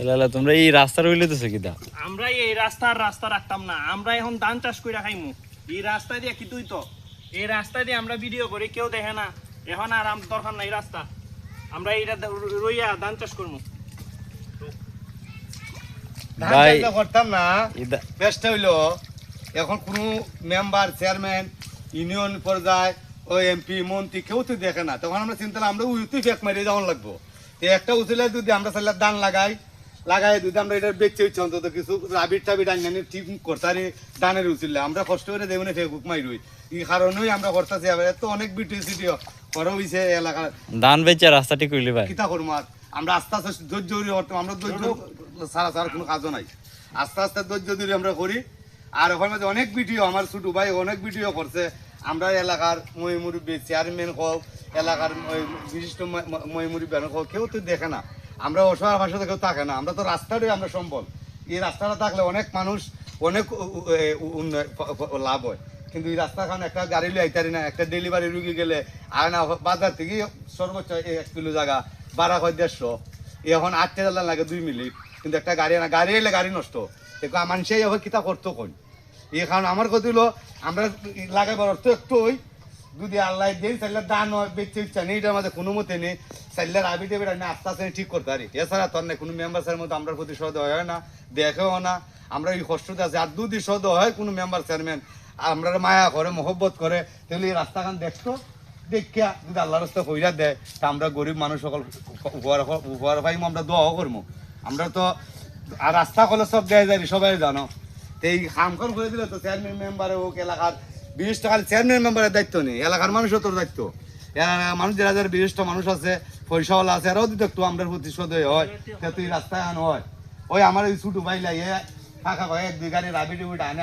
এলালা তোমরা এই রাস্তার হইলে তো কিটা আমরা এই রাস্তা রাখতাম না, আমরা এখন ধান চাষ করে খাইমু। এই রাস্তা দিয়ে কি তুই তো এই রাস্তা দিয়ে আমরা ভিডিও করি, কেউ দেখে না। এখন আর দরকার নাই রাস্তা, আমরা এইটা রইয়া ধান চাষ করবো। ভাই করতাম না, বেস্ট হইলো এখন কোনো মেম্বার চেয়ারম্যান ইউনিয়ন পর্যায়ে ও এমপি মন্ত্রী কেউ তো দেখে না, তখন আমরা চিন্তা করলাম আমরা উইতে ফেক মারিয়ে যাওয়ার লাগবো। তো একটা উচিলে যদি আমরা চাইলে ধান লাগাই যদি আমরা এটা বেচে হচ্ছে অন্তত কিছু রাবিট টাবিট আনি ঠিক করতারি ধানের উচিলে আমরা কষ্ট করে দেবো না ফেসবুক মাইরই, এই কারণেই আমরা করতেছি। এত অনেক বিটি সিটিও করা হয়েছে এলাকার ধান বেচে রাস্তা ঠিক করলি ভাই কিতা করবো। আর আমরা আস্তে আস্তে ধৈর্য ধরে করতাম, আমরা ধৈর্য সারা সারা কোনো কাজও নাই, আস্তে আস্তে ধৈর্য ধরে আমরা করি। আর ওখানে মধ্যে অনেক ভিডিও আমার ছোট ভাই অনেক ভিডিও করছে, আমরা এলাকার মহিমুরব্বী চেয়ারম্যান হোক এলাকার বিশিষ্ট মহিমুরব্বী হোক কেউ তো দেখে না, আমরা অসহায় ভাষাতে কেউ থাকে না। আমরা তো রাস্তাটাই আমরা সম্বল, এই রাস্তাটা থাকলে অনেক মানুষ অনেক লাভ হয়। কিন্তু এই রাস্তা খান একটা গাড়ি লিয়ে আইতারি না, একটা ডেলিভারি রুগী গেলে আর না বাজার থেকে সর্বোচ্চ 1 কিলো জায়গা ভাড়া হয় 150, এখন 8 টাকা লাগে 2 মিনিট, কিন্তু একটা গাড়ি না, গাড়ি এলে গাড়ি নষ্ট মানুষই এখন কিতা করতো কোন। এই কারণ আমার কথা হলো আমরা লাগাইবার অর্থ একটু ওই যদি আল্লাহ দিন চাইলে দান হয় বেচতে ইচ্ছা নেই, এটার মধ্যে কোনো মতে নেই, চাইলে রাবি টেবিট আস্তে আস্তে ঠিক করতে পারি। এছাড়া তোর না কোনো মেম্বার্সের মধ্যে আমরা প্রতি সদ হয় না, দেখেও না, আমরা এই কষ্টতে আছি। আর যদি সদ হয় কোনো মেম্বার চেয়ারম্যান আমরা মায়া করে মহব্বত করে, তাহলে এই রাস্তাখান দেখতো দেখিয়া যদি আল্লাহ রাস্তা কইরা দেয় তা আমরা গরিব মানুষ সকল উপহার পাইম, আমরা দোয়াও করবো। আমরা তো আর রাস্তা কলে সব দেয় যায় সবাই জানো, তো এই কামখন করে দিলে তো চেয়ারম্যান মেম্বারে হোক এলাকার বিশিষ্ট, খালি চেয়ারম্যান মেম্বারের দায়িত্ব নেই, এলাকার মানুষও তোর দায়িত্ব। মানুষ যারা যারা বিশিষ্ট মানুষ আছে পয়সাওয়ালা আছে এরাও যদি একটু আমরা প্রতিশোধ হয়, তুই রাস্তায় আন হয়। ওই আমার ওই ছোটো ভাই লাগে ফাঁকা ভাই 1-2 গাড়ি রাবি টিবিট আনে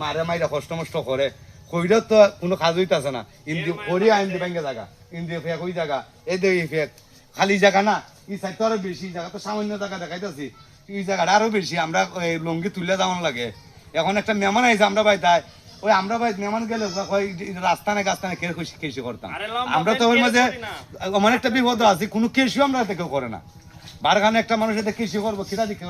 মারে মাইরা কষ্ট মষ্ট করে, কইরা তো কোনো কাজ হইতেছে না। ইন্দি করি আইন দি ব্যাংকে জায়গা ইন্দি ফেক ওই জায়গা এই দেখি ফেক খালি জায়গা না, এই সাইড তো আরো বেশি জায়গা, তো সামান্য জায়গা দেখাইতেছি, এই জায়গাটা আরো বেশি। আমরা লঙ্গি তুলে যাওয়ার লাগে। এখন একটা মেহমান আইছে আমরা ভাই তাই ওই আমরা ভাই মেহমান গেলে রাস্তা না গাছটা না কে কৃষি করতাম আমরা, তো ওর মাঝে এমন একটা বিপদ আছে কোনো কৃষিও আমরা কেউ করে না। বারখানে একটা মানুষ এতে কৃষি করবো কিনা দিকে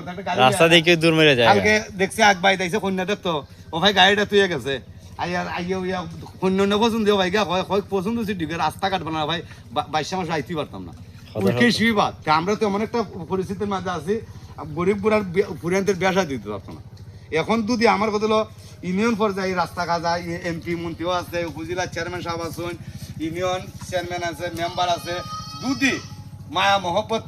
রাস্তা দেখে দূর মেরে যায়। কালকে দেখছি আগ ভাই দেখছে কন্যা দেখতো ও ভাই গাড়িটা তুই গেছে আইয়ার আইয়া কন্যা পছন্দ ভাই গা হয় পছন্দ হচ্ছে ঢুকে রাস্তা কাটবো না ভাই 22 মাস আইতেই পারতাম না, কৃষি বাদ। আমরা তো এমন একটা পরিস্থিতির মাঝে আছি গরিব বুড়ার ফুরিয়ানদের ব্যবসা দিতে পারতো না। এখন যদি আমার কথা হলো ইউনিয়ন পর্যায়ে রাস্তা কাজা এমপি মন্ত্রীও আছে, উপজেলা চেয়ারম্যান সাহেব আছেন, ইউনিয়ন চেয়ারম্যান আছে, মেম্বার আছে, যদি মায়া মহব্বত